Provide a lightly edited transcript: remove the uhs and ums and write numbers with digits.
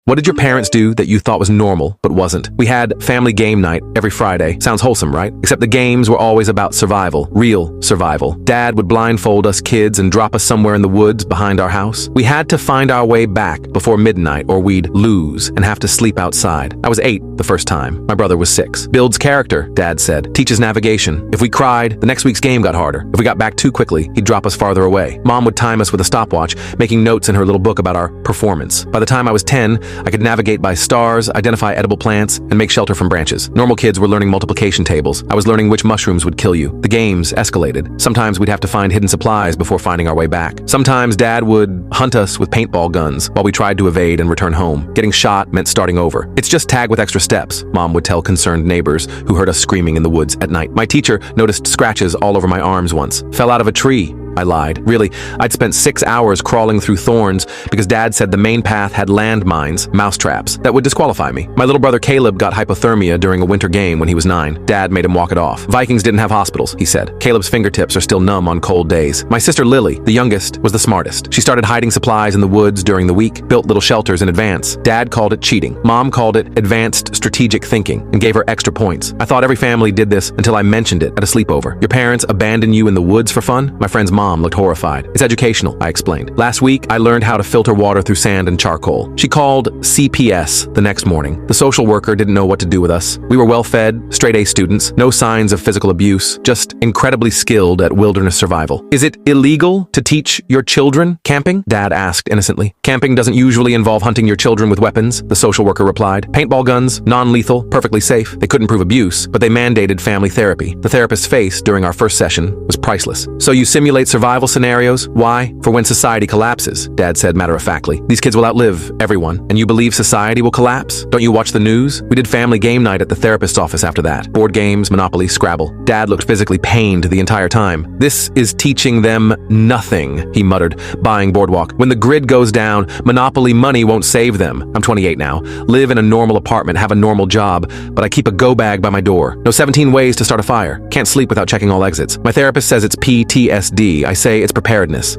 What did your parents do that you thought was normal but wasn't? We had family game night every Friday. Sounds wholesome, right? Except the games were always about survival, real survival. Dad would blindfold us kids and drop us somewhere in the woods behind our house. We had to find our way back before midnight or we'd lose and have to sleep outside. I was 8 the first time. My brother was 6. Builds character, Dad said. Teaches navigation. If we cried, the next week's game got harder. If we got back too quickly, he'd drop us farther away. Mom would time us with a stopwatch, making notes in her little book about our performance. By the time I was 10, I could navigate by stars, identify edible plants, and make shelter from branches. Normal kids were learning multiplication tables. I was learning which mushrooms would kill you. The games escalated. Sometimes we'd have to find hidden supplies before finding our way back. Sometimes Dad would hunt us with paintball guns while we tried to evade and return home. Getting shot meant starting over. It's just tag with extra steps, Mom would tell concerned neighbors who heard us screaming in the woods at night. My teacher noticed scratches all over my arms once. Fell out of a tree, I lied. Really, I'd spent 6 hours crawling through thorns because Dad said the main path had landmines, mousetraps, that would disqualify me. My little brother Caleb got hypothermia during a winter game when he was 9. Dad made him walk it off. Vikings didn't have hospitals, he said. Caleb's fingertips are still numb on cold days. My sister Lily, the youngest, was the smartest. She started hiding supplies in the woods during the week, built little shelters in advance. Dad called it cheating. Mom called it advanced strategic thinking and gave her extra points. I thought every family did this until I mentioned it at a sleepover. Your parents abandon you in the woods for fun? My friend's mom looked horrified. It's educational, I explained. Last week, I learned how to filter water through sand and charcoal. She called CPS the next morning. The social worker didn't know what to do with us. We were well-fed, straight-A students, no signs of physical abuse, just incredibly skilled at wilderness survival. Is it illegal to teach your children camping? Dad asked innocently. Camping doesn't usually involve hunting your children with weapons, the social worker replied. Paintball guns, non-lethal, perfectly safe. They couldn't prove abuse, but they mandated family therapy. The therapist's face during our first session was priceless. So you simulate survival scenarios? Why? For when society collapses, Dad said matter-of-factly. These kids will outlive everyone, and you believe society will collapse? Don't you watch the news? We did family game night at the therapist's office after that. Board games, Monopoly, Scrabble. Dad looked physically pained the entire time. This is teaching them nothing, he muttered, buying Boardwalk. When the grid goes down, Monopoly money won't save them. I'm 28 now. Live in a normal apartment, have a normal job, but I keep a go bag by my door. No 17 ways to start a fire. Can't sleep without checking all exits. My therapist says it's PTSD. I say it's preparedness.